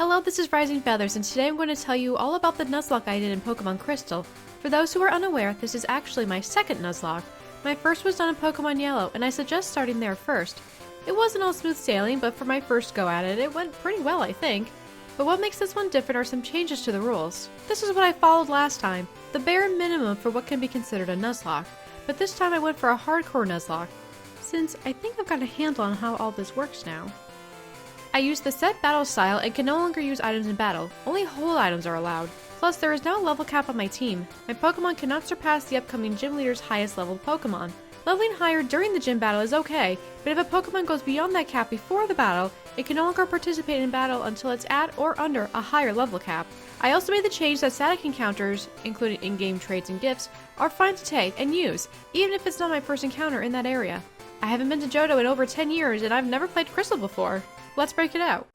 Hello, this is Rising Feathers, and today I'm going to tell you all about the Nuzlocke I did in Pokemon Crystal. For those who are unaware, this is actually my second Nuzlocke. My first was done in Pokemon Yellow, and I suggest starting there first. It wasn't all smooth sailing, but for my first go at it, it went pretty well, I think. But what makes this one different are some changes to the rules. This is what I followed last time, the bare minimum for what can be considered a Nuzlocke. But this time I went for a hardcore Nuzlocke, since I think I've got a handle on how all this works now. I used the set battle style and can no longer use items in battle. Only hold items are allowed. Plus, there is now a level cap on my team. My Pokemon cannot surpass the upcoming gym leader's highest leveled Pokemon. Leveling higher during the gym battle is okay, but if a Pokemon goes beyond that cap before the battle, it can no longer participate in battle until it's at or under a higher level cap. I also made the change that static encounters, including in-game trades and gifts, are fine to take and use, even if it's not my first encounter in that area. I haven't been to Johto in over 10 years and I've never played Crystal before. Let's break it out.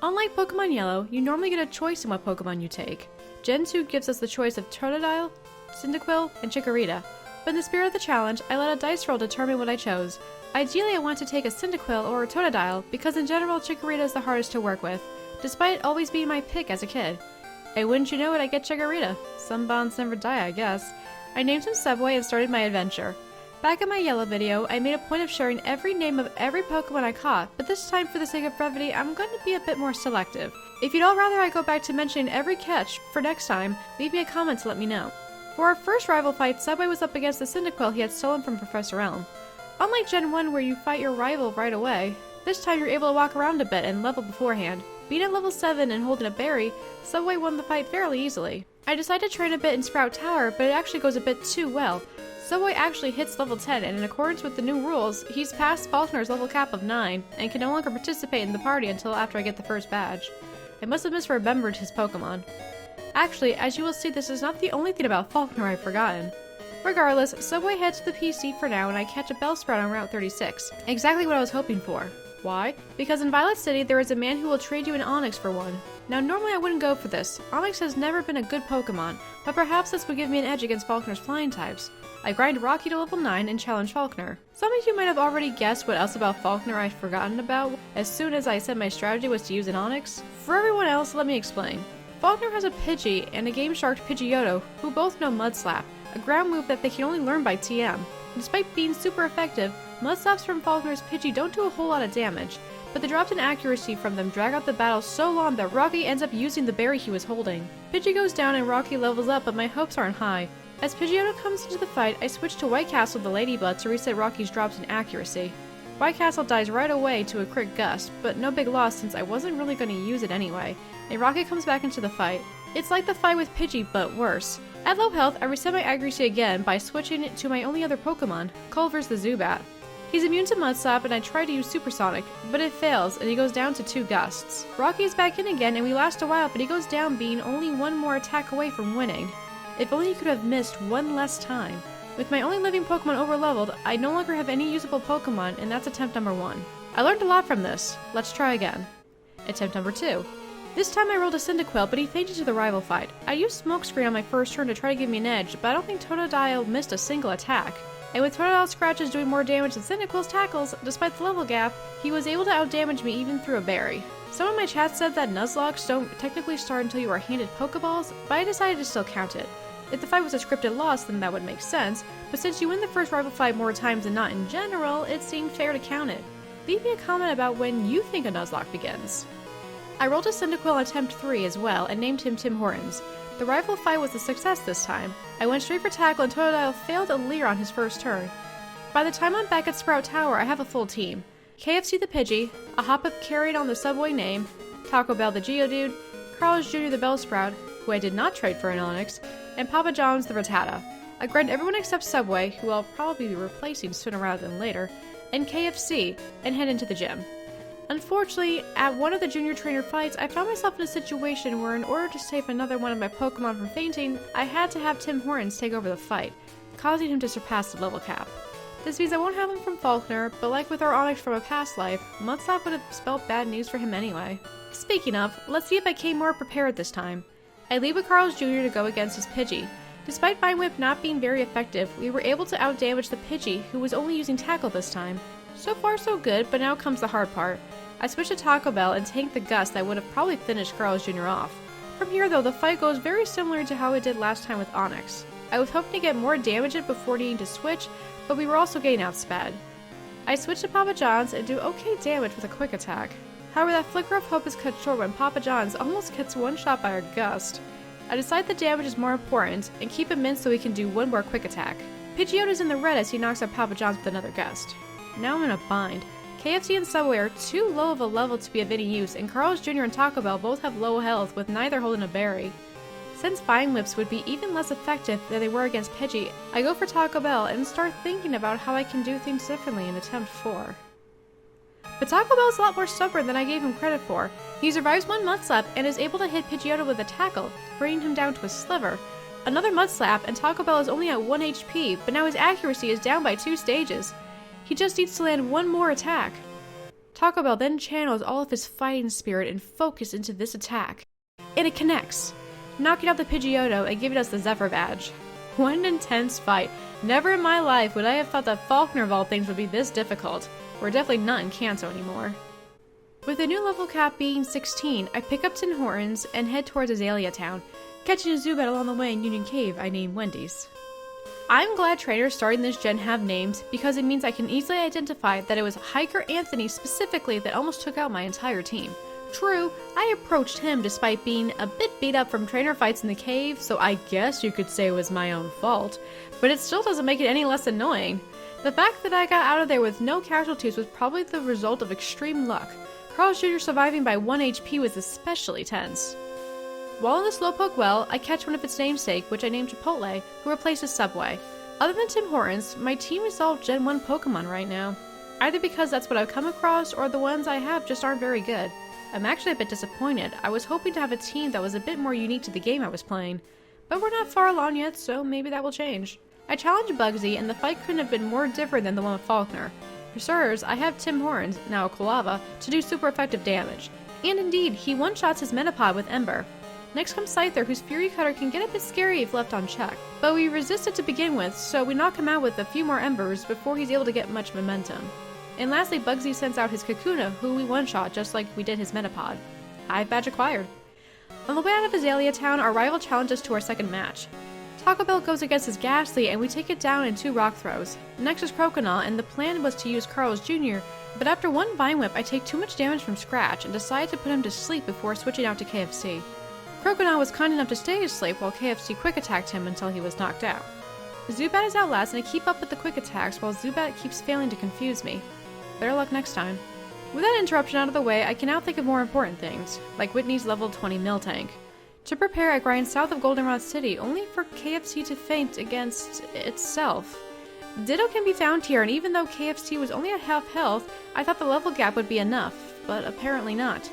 Unlike Pokemon Yellow, you normally get a choice in what Pokemon you take. Gen 2 gives us the choice of Totodile, Cyndaquil, and Chikorita, but in the spirit of the challenge, I let a dice roll determine what I chose. Ideally, I want to take a Cyndaquil or a Totodile, because in general, Chikorita is the hardest to work with, despite it always being my pick as a kid. And wouldn't you know it, I get Chikorita. Some bonds never die, I guess. I named him Subway and started my adventure. Back in my Yellow video, I made a point of sharing every name of every Pokemon I caught, but this time for the sake of brevity, I'm going to be a bit more selective. If you'd all rather I go back to mentioning every catch for next time, leave me a comment to let me know. For our first rival fight, Subway was up against the Cyndaquil he had stolen from Professor Elm. Unlike Gen 1 where you fight your rival right away, this time you're able to walk around a bit and level beforehand. Being at level 7 and holding a berry, Subway won the fight fairly easily. I decided to train a bit in Sprout Tower, but it actually goes a bit too well. Subway actually hits level 10, and in accordance with the new rules, he's past Faulkner's level cap of 9, and can no longer participate in the party until after I get the first badge. I must have misremembered his Pokemon. Actually, as you will see, this is not the only thing about Faulkner I've forgotten. Regardless, Subway heads to the PC for now, and I catch a Bellsprout on Route 36. Exactly what I was hoping for. Why? Because in Violet City, there is a man who will trade you an Onix for one. Now, normally I wouldn't go for this. Onix has never been a good Pokemon, but perhaps this would give me an edge against Faulkner's flying types. I grind Rocky to level 9 and challenge Faulkner. Some of you might have already guessed what else about Faulkner I'd forgotten about as soon as I said my strategy was to use an Onix. For everyone else, let me explain. Faulkner has a Pidgey and a Game Shark Pidgeotto, who both know Mud Slap, a ground move that they can only learn by TM. Despite being super effective, Mud Slaps from Faulkner's Pidgey don't do a whole lot of damage, but the drops in accuracy from them drag out the battle so long that Rocky ends up using the berry he was holding. Pidgey goes down and Rocky levels up, but my hopes aren't high. As Pidgeotto comes into the fight, I switch to White Castle the Ladybug to reset Rocky's drops in accuracy. White Castle dies right away to a crit gust, but no big loss since I wasn't really going to use it anyway, and Rocky comes back into the fight. It's like the fight with Pidgey, but worse. At low health, I reset my accuracy again by switching it to my only other Pokemon, Culver's the Zubat. He's immune to Mud Slap, and I try to use Supersonic, but it fails and he goes down to 2 gusts. Rocky is back in again and we last a while, but he goes down being only one more attack away from winning. If only he could have missed one less time. With my only living Pokemon overleveled, I no longer have any usable Pokemon, and that's attempt number 1. I learned a lot from this. Let's try again. Attempt number 2. This time I rolled a Cyndaquil, but he fainted to the rival fight. I used Smokescreen on my first turn to try to give me an edge, but I don't think Totodile missed a single attack. And with Totodile scratches doing more damage than Cyndaquil's tackles, despite the level gap, he was able to outdamage me even through a berry. Someone in my chat said that Nuzlocke don't technically start until you are handed Pokeballs, but I decided to still count it. If the fight was a scripted loss, then that would make sense, but since you win the first rival fight more times than not in general, it seemed fair to count it. Leave me a comment about when you think a Nuzlocke begins. I rolled a Cyndaquil on attempt 3 as well, and named him Tim Hortons. The rival fight was a success this time. I went straight for tackle and Totodile failed a leer on his first turn. By the time I'm back at Sprout Tower, I have a full team. KFC the Pidgey, a Hop-Up carried on the Subway name, Taco Bell the Geodude, Carlos Jr. the Bellsprout, who I did not trade for an Onix, and Papa John's the Rattata. I grind everyone except Subway, who I'll probably be replacing sooner rather than later, and KFC, and head into the gym. Unfortunately, at one of the junior trainer fights, I found myself in a situation where in order to save another one of my Pokemon from fainting, I had to have Tim Hortons take over the fight, causing him to surpass the level cap. This means I won't have him from Faulkner, but like with our Onix from a past life, Mud Slap would have spelled bad news for him anyway. Speaking of, let's see if I came more prepared this time. I lead with Carlos Jr. to go against his Pidgey. Despite Vine Whip not being very effective, we were able to outdamage the Pidgey, who was only using Tackle this time. So far so good, but now comes the hard part. I switch to Taco Bell and tank the gust that would have probably finished Carl's Jr. off. From here though, the fight goes very similar to how it did last time with Onyx. I was hoping to get more damage in before needing to switch, but we were also getting outsped. I switch to Papa John's and do okay damage with a quick attack. However, that flicker of hope is cut short when Papa John's almost gets one shot by our gust. I decide the damage is more important and keep him in so he can do one more quick attack. Pidgeotto's in the red as he knocks out Papa John's with another gust. Now I'm in a bind. KFC and Subway are too low of a level to be of any use, and Carl's Jr. and Taco Bell both have low health with neither holding a berry. Since Vine Whips would be even less effective than they were against Pidgey, I go for Taco Bell and start thinking about how I can do things differently in attempt 4. But Taco Bell is a lot more stubborn than I gave him credit for. He survives one Mud Slap and is able to hit Pidgeotto with a tackle, bringing him down to a sliver. Another Mud Slap and Taco Bell is only at 1 HP, but now his accuracy is down by 2 stages. He just needs to land one more attack. Taco Bell then channels all of his fighting spirit and focus into this attack. And it connects, knocking out the Pidgeotto and giving us the Zephyr badge. What an intense fight. Never in my life would I have thought that Faulkner of all things would be this difficult. We're definitely not in Kanto anymore. With the new level cap being 16, I pick up Tim Hortons and head towards Azalea Town, catching a Zubat along the way in Union Cave I named Wendy's. I'm glad trainers starting this gen have names because it means I can easily identify that it was Hiker Anthony specifically that almost took out my entire team. True, I approached him despite being a bit beat up from trainer fights in the cave, so I guess you could say it was my own fault, but it still doesn't make it any less annoying. The fact that I got out of there with no casualties was probably the result of extreme luck. Carl's Jr. surviving by 1 HP was especially tense. While in the Slowpoke well, I catch one of its namesake, which I named Chipotle, who replaces Subway. Other than Tim Hortons, my team is all Gen 1 Pokemon right now. Either because that's what I've come across, or the ones I have just aren't very good. I'm actually a bit disappointed. I was hoping to have a team that was a bit more unique to the game I was playing. But we're not far along yet, so maybe that will change. I challenged Bugsy, and the fight couldn't have been more different than the one with Faulkner. For starters, I have Tim Hortons, now a Quilava, to do super effective damage. And indeed, he one-shots his Metapod with Ember. Next comes Scyther, whose Fury Cutter can get a bit scary if left unchecked. But we resist it to begin with, so we knock him out with a few more Embers before he's able to get much momentum. And lastly, Bugsy sends out his Kakuna, who we one-shot just like we did his Metapod. Hive badge acquired. On the way out of Azalea Town, our rival challenges to our second match. Taco Bell goes against his Ghastly, and we take it down in 2 rock throws. Next is Croconaw, and the plan was to use Carl's Jr., but after one Vine Whip, I take too much damage from scratch and decide to put him to sleep before switching out to KFC. Croconaw was kind enough to stay asleep while KFC quick attacked him until he was knocked out. Zubat is out last, and I keep up with the quick attacks while Zubat keeps failing to confuse me. Better luck next time. With that interruption out of the way, I can now think of more important things, like Whitney's level 20 Miltank. To prepare, I grind south of Goldenrod City, only for KFC to faint against itself. Ditto can be found here, and even though KFC was only at half health, I thought the level gap would be enough, but apparently not.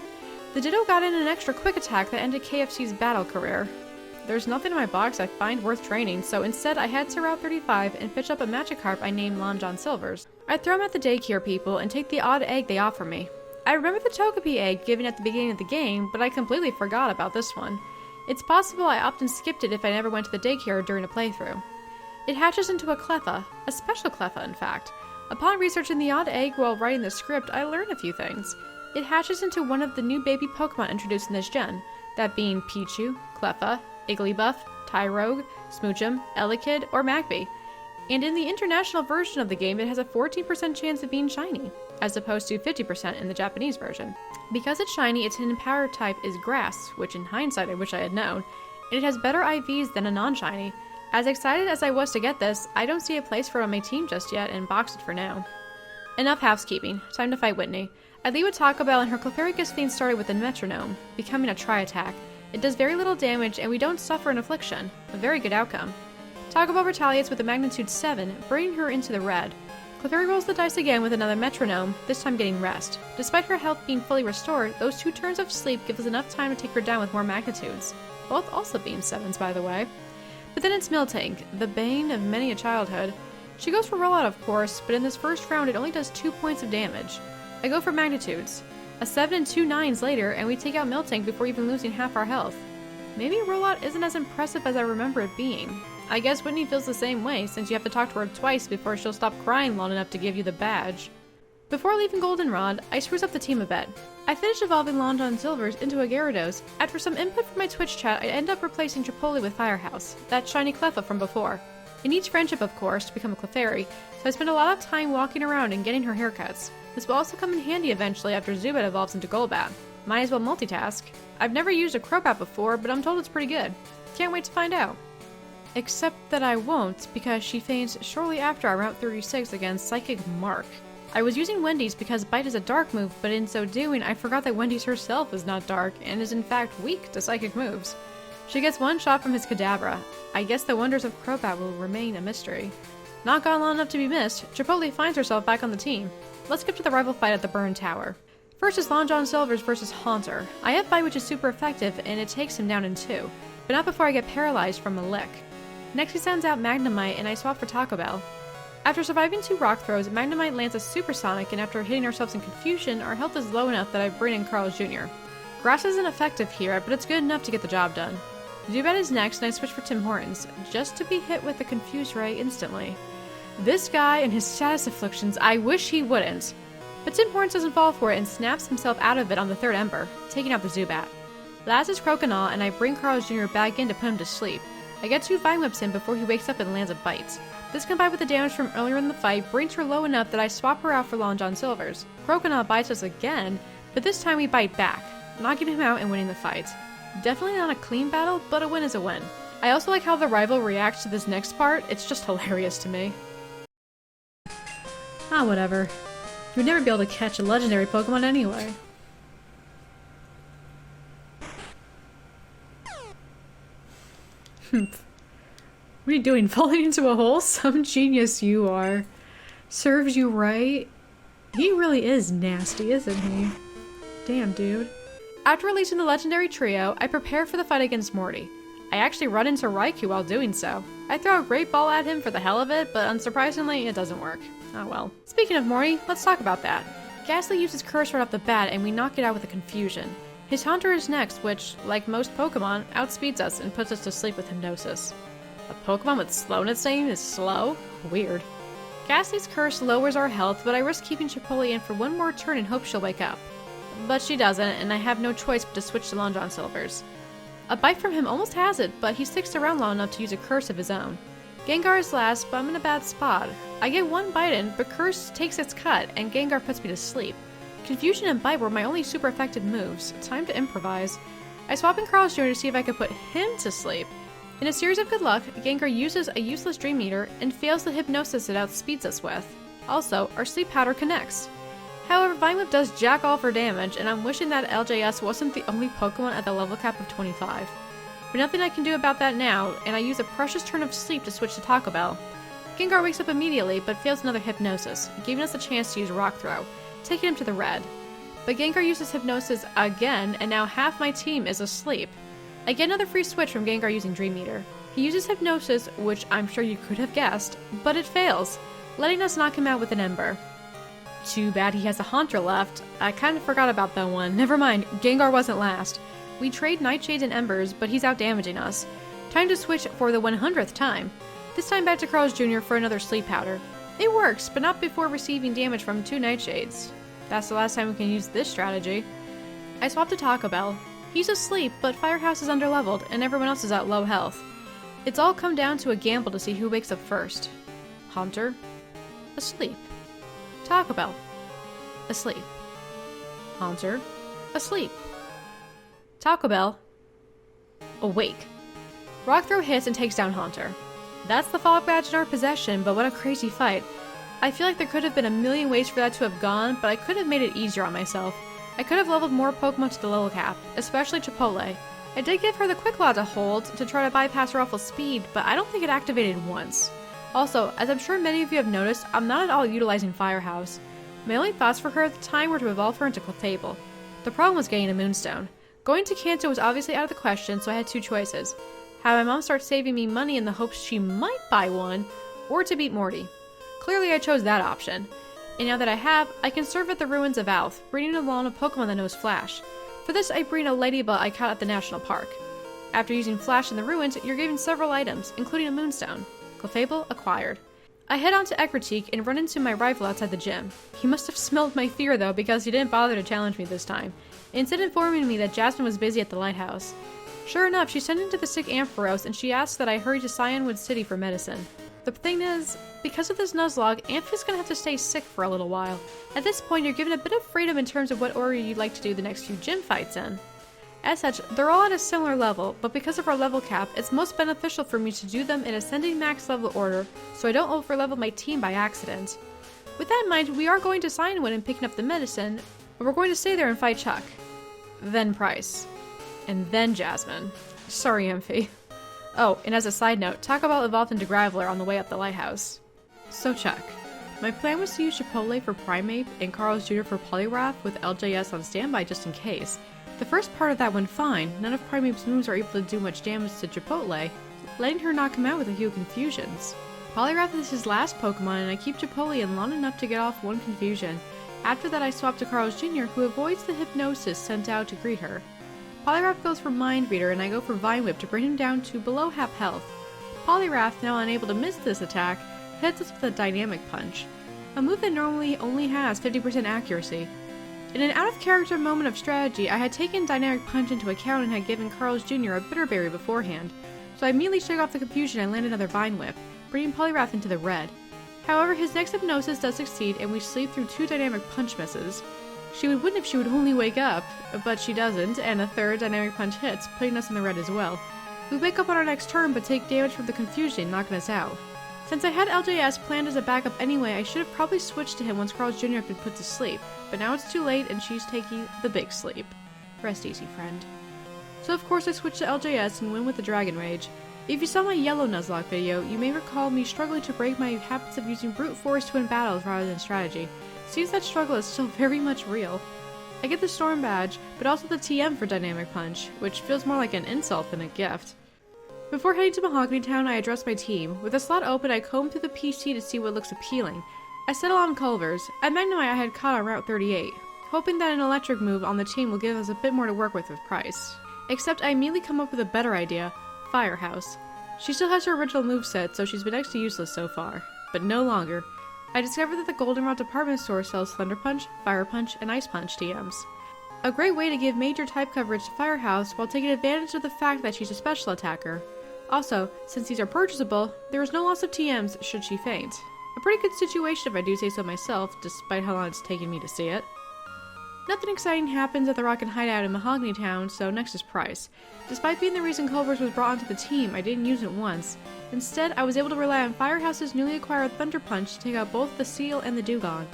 The Ditto got in an extra quick attack that ended KFC's battle career. There's nothing in my box I find worth training, so instead I head to Route 35 and fish up a Magikarp I named Lon John Silvers. I throw him at the daycare people and take the odd egg they offer me. I remember the Togepi egg given at the beginning of the game, but I completely forgot about this one. It's possible I often skipped it if I never went to the daycare during a playthrough. It hatches into a Cleffa, a special Cleffa in fact. Upon researching the odd egg while writing the script, I learned a few things. It hatches into one of the new baby Pokemon introduced in this gen, that being Pichu, Cleffa, Igglybuff, Tyrogue, Smoochum, Elekid, or Magby. And in the international version of the game, it has a 14% chance of being shiny, as opposed to 50% in the Japanese version. Because it's shiny, its hidden power type is Grass, which in hindsight I wish I had known, and it has better IVs than a non-shiny. As excited as I was to get this, I don't see a place for it on my team just yet and box it for now. Enough housekeeping, time to fight Whitney. I leave with Taco Bell and her Clefairy gets things started with a Metronome, becoming a tri-attack. It does very little damage and we don't suffer an affliction, a very good outcome. Taco Bell retaliates with a magnitude 7, bringing her into the red. Clefairy rolls the dice again with another Metronome, this time getting rest. Despite her health being fully restored, those 2 turns of sleep give us enough time to take her down with more magnitudes. Both also being 7s, by the way. But then it's Miltank, the bane of many a childhood. She goes for rollout, of course, but in this first round it only does 2 points of damage. I go for magnitudes. A 7 and 2 9s later, and we take out Miltank before even losing half our health. Maybe rollout isn't as impressive as I remember it being. I guess Whitney feels the same way, since you have to talk to her twice before she'll stop crying long enough to give you the badge. Before leaving Goldenrod, I spruce up the team a bit. I finished evolving Long John Silver's into a Gyarados. After some input from my Twitch chat, I end up replacing Chipotle with Firehouse, that shiny Cleffa from before. It needs friendship, of course, to become a Clefairy, so I spend a lot of time walking around and getting her haircuts. This will also come in handy eventually after Zubat evolves into Golbat. Might as well multitask. I've never used a Crobat before, but I'm told it's pretty good. Can't wait to find out. Except that I won't, because she faints shortly after our Route 36 against Psychic Mark. I was using Wendy's because Bite is a dark move, but in so doing, I forgot that Wendy's herself is not dark, and is in fact weak to psychic moves. She gets one shot from his Kadabra. I guess the wonders of Crobat will remain a mystery. Not gone long enough to be missed, Chipotle finds herself back on the team. Let's skip to the rival fight at the Burn Tower. First is Long John Silver's versus Haunter. I have Bite, which is super effective, and it takes him down in 2, but not before I get paralyzed from a lick. Next he sends out Magnemite, and I swap for Taco Bell. After surviving 2 rock throws, Magnemite lands a Supersonic, and after hitting ourselves in confusion, our health is low enough that I bring in Carl's Jr. Grass isn't effective here, but it's good enough to get the job done. Zubat is next, and I switch for Tim Hortons, just to be hit with the Confuse Ray instantly. This guy and his status afflictions, I wish he wouldn't. But Tim Hortons doesn't fall for it and snaps himself out of it on the 3rd Ember, taking out the Zubat. Last is Croconaw, and I bring Carl's Jr. back in to put him to sleep. I get 2 Vine Whips in before he wakes up and lands a Bite. This combined with the damage from earlier in the fight brings her low enough that I swap her out for Long John Silver's. Croconaw bites us again, but this time we bite back, knocking him out and winning the fight. Definitely not a clean battle, but a win is a win. I also like how the rival reacts to this next part, it's just hilarious to me. Ah, whatever. You would never be able to catch a legendary Pokemon anyway. What are you doing? Falling into a hole? Some genius you are. Serves you right. He really is nasty, isn't he? Damn, dude. After releasing the legendary trio, I prepare for the fight against Morty. I actually run into Raikou while doing so. I throw a great ball at him for the hell of it, but unsurprisingly, it doesn't work. Oh well. Speaking of Morty, let's talk about that. Ghastly uses Curse right off the bat, and we knock it out with a Confusion. His Haunter is next, which, like most Pokemon, outspeeds us and puts us to sleep with Hypnosis. A Pokemon with slowness name is slow? Weird. Ghastly's Curse lowers our health, but I risk keeping Chipotle in for one more turn and hope she'll wake up. But she doesn't, and I have no choice but to switch to Long John Silver's. A Bite from him almost has it, but he sticks around long enough to use a Curse of his own. Gengar is last, but I'm in a bad spot. I get 1 bite in, but Curse takes its cut, and Gengar puts me to sleep. Confusion and Bite were my only super effective moves. Time to improvise. I swap in Carl's Jr. to see if I could put him to sleep. In a series of good luck, Gengar uses a useless Dream Eater and fails the Hypnosis it outspeeds us with. Also, our Sleep Powder connects. However, Vine Whip does jack all for damage, and I'm wishing that LJS wasn't the only Pokemon at the level cap of 25. But nothing I can do about that now, and I use a precious turn of sleep to switch to Taco Bell. Gengar wakes up immediately, but fails another Hypnosis, giving us a chance to use Rock Throw, taking him to the red. But Gengar uses Hypnosis again, and now half my team is asleep. I get another free switch from Gengar using Dream Eater. He uses Hypnosis, which I'm sure you could have guessed, but it fails, letting us knock him out with an Ember. Too bad he has a Haunter left. I kind of forgot about that one. Never mind, Gengar wasn't last. We trade Nightshades and Embers, but he's out-damaging us. Time to switch for the 100th time. This time back to Carl's Jr. for another Sleep Powder. It works, but not before receiving damage from 2 Nightshades. That's the last time we can use this strategy. I swap to Taco Bell. He's asleep, but Firehouse is underleveled, and everyone else is at low health. It's all come down to a gamble to see who wakes up first. Haunter, asleep. Taco Bell, asleep. Haunter, asleep. Taco Bell, awake. Rock Throw hits and takes down Haunter. That's the Fog Badge in our possession, but what a crazy fight. I feel like there could have been a million ways for that to have gone, but I could have made it easier on myself. I could have leveled more Pokemon to the level cap, especially Chipotle. I did give her the Quick Law to hold to try to bypass her awful speed, but I don't think it activated once. Also, as I'm sure many of you have noticed, I'm not at all utilizing Firehouse. My only thoughts for her at the time were to evolve her into Clefable. The problem was getting a Moonstone. Going to Kanto was obviously out of the question, so I had 2 choices. Have my mom start saving me money in the hopes she might buy one, or to beat Morty. Clearly I chose that option. And now that I have, I can serve at the ruins of Alf, breeding along a Pokemon that knows Flash. For this, I breed a Ladybug I caught at the National Park. After using Flash in the ruins, you're given several items, including a Moonstone. Clefable acquired. I head on to Ekritique and run into my rival outside the gym. He must have smelled my fear though, because he didn't bother to challenge me this time, instead informing me that Jasmine was busy at the lighthouse. Sure enough, she's tending to the sick Ampharos, and she asks that I hurry to Cyanwood City for medicine. The thing is, because of this Nuzlocke, Amphi's gonna have to stay sick for a little while. At this point, you're given a bit of freedom in terms of what order you'd like to do the next few gym fights in. As such, they're all at a similar level, but because of our level cap, it's most beneficial for me to do them in ascending max level order, so I don't overlevel my team by accident. With that in mind, we are going to Cyanwood and picking up the medicine, but we're going to stay there and fight Chuck. Then Price. And then Jasmine. Sorry, Amphi. Oh, and as a side note, Taco Bell evolved into Graveler on the way up the lighthouse. So Chuck. My plan was to use Chipotle for Primeape and Carl's Jr. for Poliwrath with LJS on standby just in case. The first part of that went fine. None of Primeape's moves are able to do much damage to Chipotle, letting her knock him out with a few confusions. Poliwrath is his last Pokemon, and I keep Chipotle in long enough to get off one confusion. After that, I swap to Carl's Jr., who avoids the hypnosis sent out to greet her. Poliwrath goes for Mind Reader, and I go for Vine Whip to bring him down to below half health. Poliwrath, now unable to miss this attack, hits us with a Dynamic Punch, a move that normally only has 50% accuracy. In an out-of-character moment of strategy, I had taken Dynamic Punch into account and had given Carl's Jr. a Bitter Berry beforehand, so I immediately shook off the confusion and landed another Vine Whip, bringing Poliwrath into the red. However, his next hypnosis does succeed, and we sleep through 2 Dynamic Punch misses. She would win if she would only wake up, but she doesn't, and a third Dynamic Punch hits, putting us in the red as well. We wake up on our next turn, but take damage from the confusion, knocking us out. Since I had LJS planned as a backup anyway, I should have probably switched to him once Carl's Jr. had been put to sleep, but now it's too late and she's taking the big sleep. Rest easy, friend. So of course I switched to LJS and win with the Dragon Rage. If you saw my yellow Nuzlocke video, you may recall me struggling to break my habits of using brute force to win battles rather than strategy. Seems that struggle is still very much real. I get the Storm Badge, but also the TM for Dynamic Punch, which feels more like an insult than a gift. Before heading to Mahogany Town, I address my team. With a slot open, I comb through the PC to see what looks appealing. I settle on Culver's. At Magnemite, I had caught on Route 38, hoping that an electric move on the team will give us a bit more to work with Price. Except I immediately come up with a better idea, Firehouse. She still has her original moveset, so she's been next to useless so far, but no longer. I discovered that the Goldenrod department store sells Thunder Punch, Fire Punch, and Ice Punch TMs. A great way to give major type coverage to Firehouse while taking advantage of the fact that she's a special attacker. Also, since these are purchasable, there is no loss of TMs should she faint. A pretty good situation if I do say so myself, despite how long it's taken me to see it. Nothing exciting happens at the Rocket Hideout in Mahogany Town, so next is Price. Despite being the reason Culver's was brought onto the team, I didn't use it once. Instead, I was able to rely on Firehouse's newly acquired Thunder Punch to take out both the Seal and the Dugong.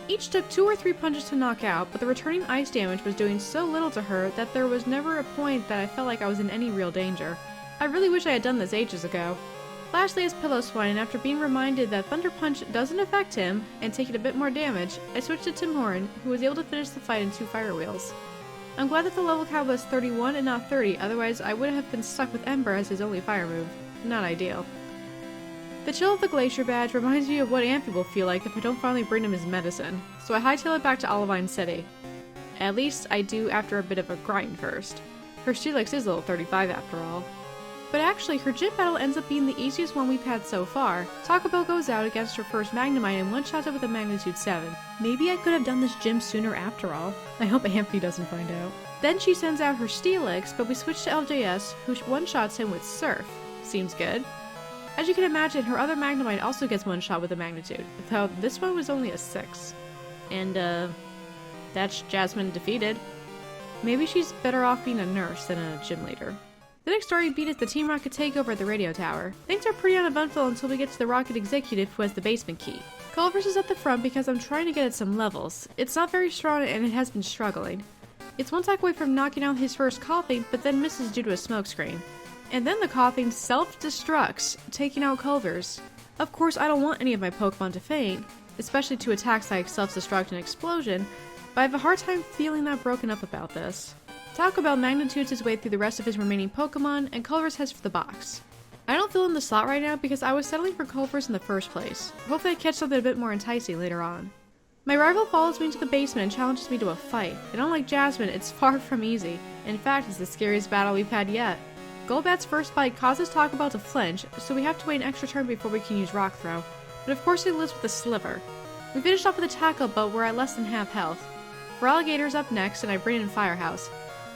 Each took 2 or 3 punches to knock out, but the returning ice damage was doing so little to her that there was never a point that I felt like I was in any real danger. I really wish I had done this ages ago. Lastly is Pillowswine, and after being reminded that Thunder Punch doesn't affect him, and taking a bit more damage, I switched to Tim Horan, who was able to finish the fight in 2 Fire Wheels. I'm glad that the level cap was 31 and not 30, otherwise I would have been stuck with Ember as his only fire move. Not ideal. The Chill of the Glacier badge reminds me of what Amphi will feel like if I don't finally bring him his medicine, so I hightail it back to Olivine City. At least I do after a bit of a grind first. Her Steelix is level 35 after all. But actually, her gym battle ends up being the easiest one we've had so far. Taco Bell goes out against her first Magnemite and one-shots it with a Magnitude 7. Maybe I could have done this gym sooner after all. I hope Amphi doesn't find out. Then she sends out her Steelix, but we switch to LJS, who one-shots him with Surf. Seems good. As you can imagine, her other Magnemite also gets one shot with a Magnitude, though this one was only a 6. And, that's Jasmine defeated. Maybe she's better off being a nurse than a gym leader. The next story beat is the Team Rocket takeover at the radio tower. Things are pretty uneventful until we get to the Rocket executive who has the basement key. Culver's is at the front because I'm trying to get it some levels. It's not very strong and it has been struggling. It's one attack away from knocking out his first Coughing, but then misses due to a smokescreen. And then the Coughing self-destructs, taking out Culver's. Of course, I don't want any of my Pokemon to faint, especially to attacks like self-destruct and explosion, but I have a hard time feeling that broken up about this. Taco Bell magnitudes his way through the rest of his remaining Pokemon, and Culver's heads for the box. I don't feel in the slot right now because I was settling for Culver's in the first place. Hopefully I catch something a bit more enticing later on. My rival follows me into the basement and challenges me to a fight, and unlike Jasmine, it's far from easy. In fact, it's the scariest battle we've had yet. Golbat's first bite causes Taco Bell to flinch, so we have to wait an extra turn before we can use Rock Throw. but of course he lives with a sliver. We finished off with a tackle, but we're at less than half health. Alligator's up next, and I bring in Firehouse.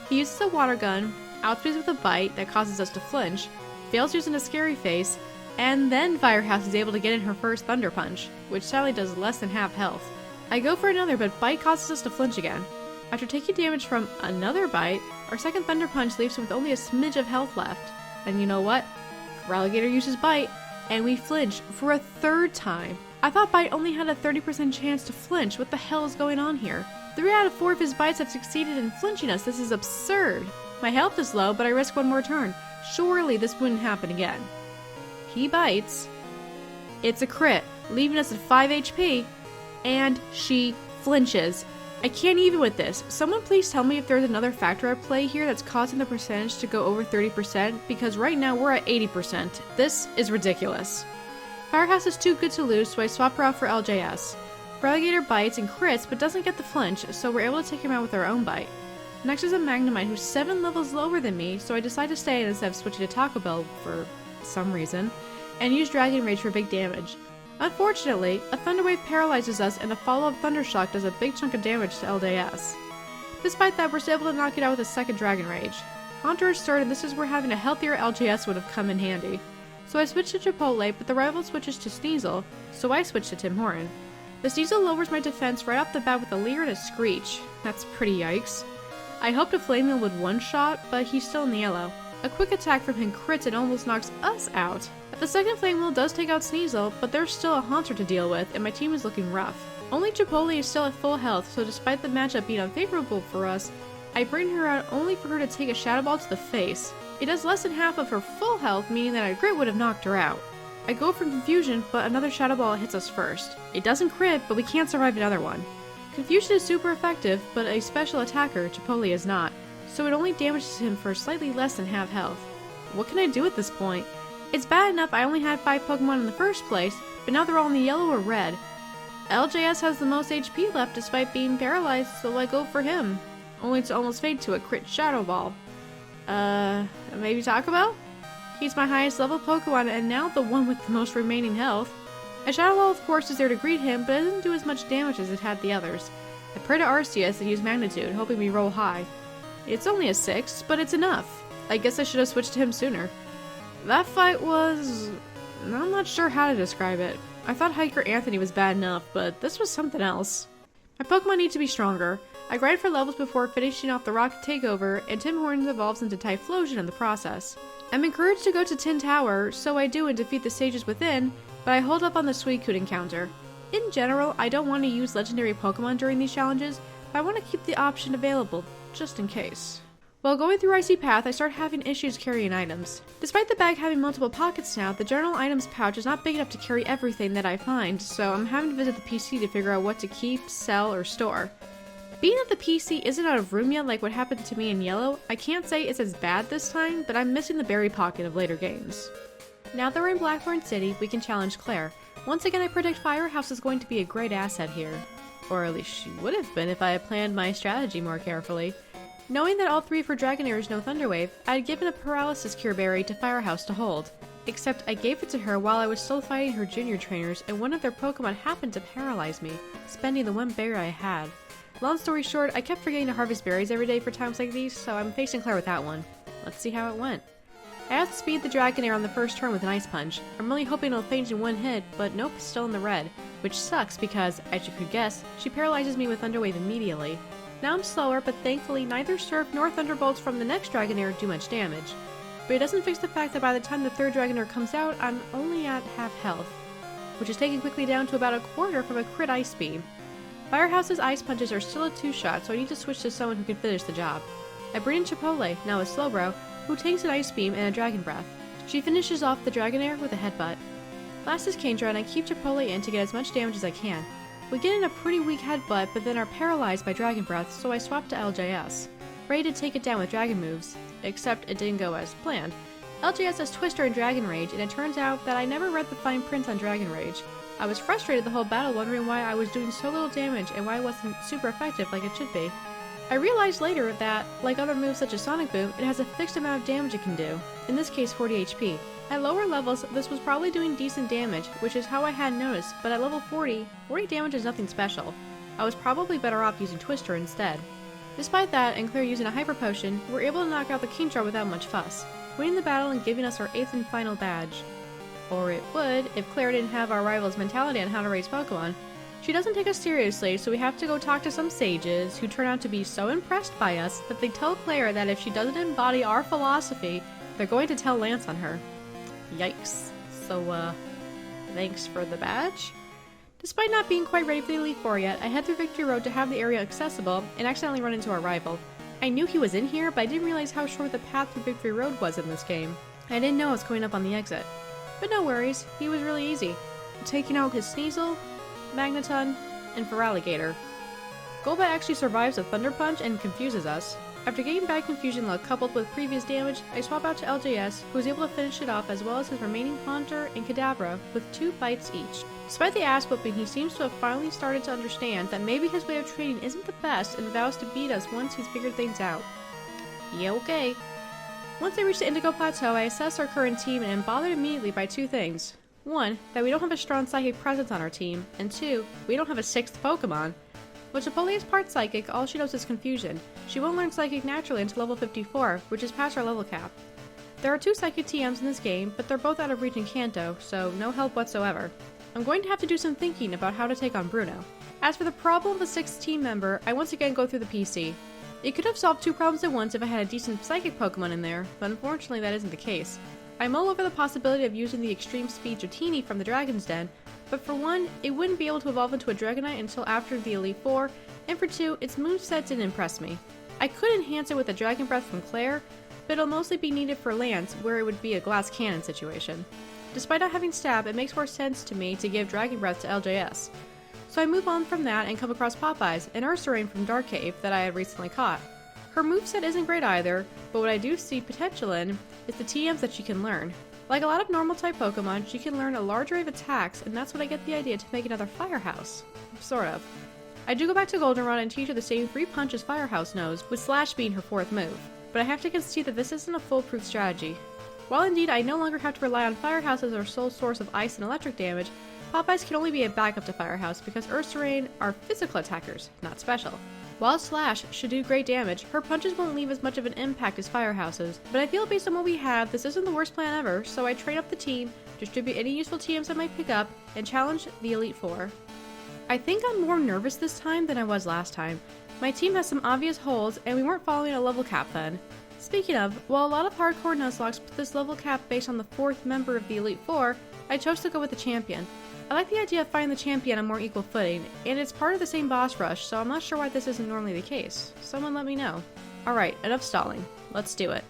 He uses a water gun, outspeeds with a bite that causes us to flinch, fails using a scary face, and then Firehouse is able to get in her first Thunder Punch, which sadly does less than half health. I go for another, but bite causes us to flinch again. After taking damage from another bite, our second Thunder Punch leaves him with only a smidge of health left. And you know what? Alligator uses bite, and we flinch for a third time. I thought bite only had a 30% chance to flinch. What the hell is going on here? 3 out of 4 of his bites have succeeded in flinching us. This is absurd. My health is low, but I risk one more turn. Surely this wouldn't happen again. He bites. It's a crit, leaving us at 5 HP, and she flinches. I can't even with this. Someone please tell me if there's another factor at play here that's causing the percentage to go over 30%, because right now we're at 80%. This is ridiculous. Firehouse is too good to lose, so I swap her out for LJS. Alligator bites and crits, but doesn't get the flinch, so we're able to take him out with our own bite. Next is a Magnemite who's 7 levels lower than me, so I decide to stay instead of switching to Taco Bell for some reason, and use Dragon Rage for big damage. Unfortunately, a Thunder Wave paralyzes us and a follow-up Thunder Shock does a big chunk of damage to LJS. Despite that, we're still able to knock it out with a second Dragon Rage. Haunter is third, and this is where having a healthier LJS would have come in handy. So I switched to Chipotle, but the rival switches to Sneasel, so I switched to Tim Horton. The Sneasel lowers my defense right off the bat with a Leer and a Screech. That's pretty yikes. I hoped to flame him with one shot, but he's still in the yellow. A quick attack from him crits and almost knocks us out. The second Flame Wheel does take out Sneasel, but there's still a Haunter to deal with, and my team is looking rough. Only Chipotle is still at full health, so despite the matchup being unfavorable for us, I bring her out only for her to take a Shadow Ball to the face. It does less than half of her full health, meaning that a crit would have knocked her out. I go for Confusion, but another Shadow Ball hits us first. It doesn't crit, but we can't survive another one. Confusion is super effective, but a special attacker, Chipotle is not, so it only damages him for slightly less than half health. What can I do at this point? It's bad enough I only had 5 Pokemon in the first place, but now they're all in the yellow or red. LJS has the most HP left despite being paralyzed, so I go for him, only to almost fade to a crit Shadow Ball. Maybe Taco Bell? He's my highest level Pokemon and now the one with the most remaining health. A Shadow Ball of course is there to greet him, but it doesn't do as much damage as it had the others. I pray to Arceus and use Magnitude, hoping we roll high. It's only a 6, but it's enough. I guess I should have switched to him sooner. That fight was... I'm not sure how to describe it. I thought Hiker Anthony was bad enough, but this was something else. My Pokemon need to be stronger. I grind for levels before finishing off the Rocket Takeover, and Tim Hortons evolves into Typhlosion in the process. I'm encouraged to go to Tin Tower, so I do and defeat the stages within, but I hold up on the Suicune encounter. In general, I don't want to use legendary Pokemon during these challenges, but I want to keep the option available, just in case. While going through Icy Path, I start having issues carrying items. Despite the bag having multiple pockets now, the general items pouch is not big enough to carry everything that I find, so I'm having to visit the PC to figure out what to keep, sell, or store. Being that the PC isn't out of room yet like what happened to me in Yellow, I can't say it's as bad this time, but I'm missing the berry pocket of later games. Now that we're in Blackthorn City, we can challenge Claire. Once again, I predict Firehouse is going to be a great asset here. Or at least she would have been if I had planned my strategy more carefully. Knowing that all 3 of her Dragonairs know Thunder Wave, I had given a Paralysis Cure Berry to Firehouse to hold. Except I gave it to her while I was still fighting her junior trainers and one of their Pokemon happened to paralyze me, spending the one berry I had. Long story short, I kept forgetting to harvest berries every day for times like these, so I'm facing Claire with that one. Let's see how it went. I outspeed the Dragonair on the first turn with an Ice Punch. I'm really hoping it'll faint in one hit, but nope, still in the red. Which sucks because, as you could guess, she paralyzes me with Thunder Wave immediately. Now I'm slower, but thankfully neither Surf nor Thunderbolts from the next Dragonair do much damage. But it doesn't fix the fact that by the time the third Dragonair comes out, I'm only at half health, which is taken quickly down to about a quarter from a crit Ice Beam. Firehouse's Ice Punches are still a 2-shot, so I need to switch to someone who can finish the job. I bring in Chipotle, now a Slowbro, who takes an Ice Beam and a Dragon Breath. She finishes off the Dragonair with a Headbutt. Last is Kingdra, and I keep Chipotle in to get as much damage as I can. We get in a pretty weak headbutt, but then are paralyzed by Dragon Breath, so I swap to LJS, ready to take it down with Dragon moves, except it didn't go as planned. LJS has Twister and Dragon Rage, and it turns out that I never read the fine print on Dragon Rage. I was frustrated the whole battle, wondering why I was doing so little damage and why it wasn't super effective like it should be. I realized later that, like other moves such as Sonic Boom, it has a fixed amount of damage it can do, in this case 40 HP. At lower levels, this was probably doing decent damage, which is how I hadn't noticed, but at level 40 damage is nothing special. I was probably better off using Twister instead. Despite that, and Claire using a Hyper Potion, we were able to knock out the King Jar without much fuss, winning the battle and giving us our 8th and final badge. Or it would, if Claire didn't have our rival's mentality on how to raise Pokemon. She doesn't take us seriously, so we have to go talk to some sages who turn out to be so impressed by us that they tell Claire that if she doesn't embody our philosophy, they're going to tell Lance on her. Yikes. So, thanks for the badge? Despite not being quite ready for the Elite Four yet, I head through Victory Road to have the area accessible and accidentally run into our rival. I knew he was in here, but I didn't realize how short the path through Victory Road was in this game. I didn't know I was going up on the exit. But no worries, he was really easy. Taking out his Sneasel, Magneton, and Feraligatr. Golbat actually survives a Thunder Punch and confuses us. After getting bad confusion luck coupled with previous damage, I swap out to LJS, who was able to finish it off as well as his remaining Haunter and Kadabra with 2 bites each. Despite the ass whooping, he seems to have finally started to understand that maybe his way of training isn't the best and vows to beat us once he's figured things out. Yeah, okay. Once I reach the Indigo Plateau, I assess our current team and am bothered immediately by 2 things. 1, that we don't have a strong psychic presence on our team, and 2, we don't have a 6th Pokemon. While Chipotle is part psychic, all she knows is confusion. She won't learn psychic naturally until level 54, which is past our level cap. There are 2 psychic TMs in this game, but they're both out of reach in Kanto, so no help whatsoever. I'm going to have to do some thinking about how to take on Bruno. As for the problem of a 6th team member, I once again go through the PC. It could have solved 2 problems at once if I had a decent psychic Pokemon in there, but unfortunately that isn't the case. I mull over the possibility of using the extreme speed Dratini from the Dragon's Den, but for 1, it wouldn't be able to evolve into a Dragonite until after the Elite Four, and for 2, its moveset didn't impress me. I could enhance it with a Dragon Breath from Claire, but it'll mostly be needed for Lance, where it would be a glass cannon situation. Despite not having Stab, it makes more sense to me to give Dragon Breath to LJS. So I move on from that and come across Popeyes, an Ursaring from Dark Cave that I had recently caught. Her moveset isn't great either, but what I do see potential in is the TMs that she can learn. Like a lot of normal type Pokemon, she can learn a large array of attacks, and that's when I get the idea to make another Firehouse. Sort of. I do go back to Goldenrod and teach her the same 3 punches Firehouse knows, with Slash being her 4th move. But I have to concede that this isn't a foolproof strategy. While indeed I no longer have to rely on Firehouse as our sole source of ice and electric damage, Popeyes can only be a backup to Firehouse because Ursaring are physical attackers, not special. While Slash should do great damage, her punches won't leave as much of an impact as Firehouse's, but I feel based on what we have, this isn't the worst plan ever, so I train up the team, distribute any useful TMs I might pick up, and challenge the Elite Four. I think I'm more nervous this time than I was last time. My team has some obvious holes, and we weren't following a level cap then. Speaking of, while a lot of hardcore Nuzlocke put this level cap based on the 4th member of the Elite Four, I chose to go with the champion. I like the idea of finding the champion on more equal footing, and it's part of the same boss rush, so I'm not sure why this isn't normally the case. Someone let me know. Alright, enough stalling. Let's do it.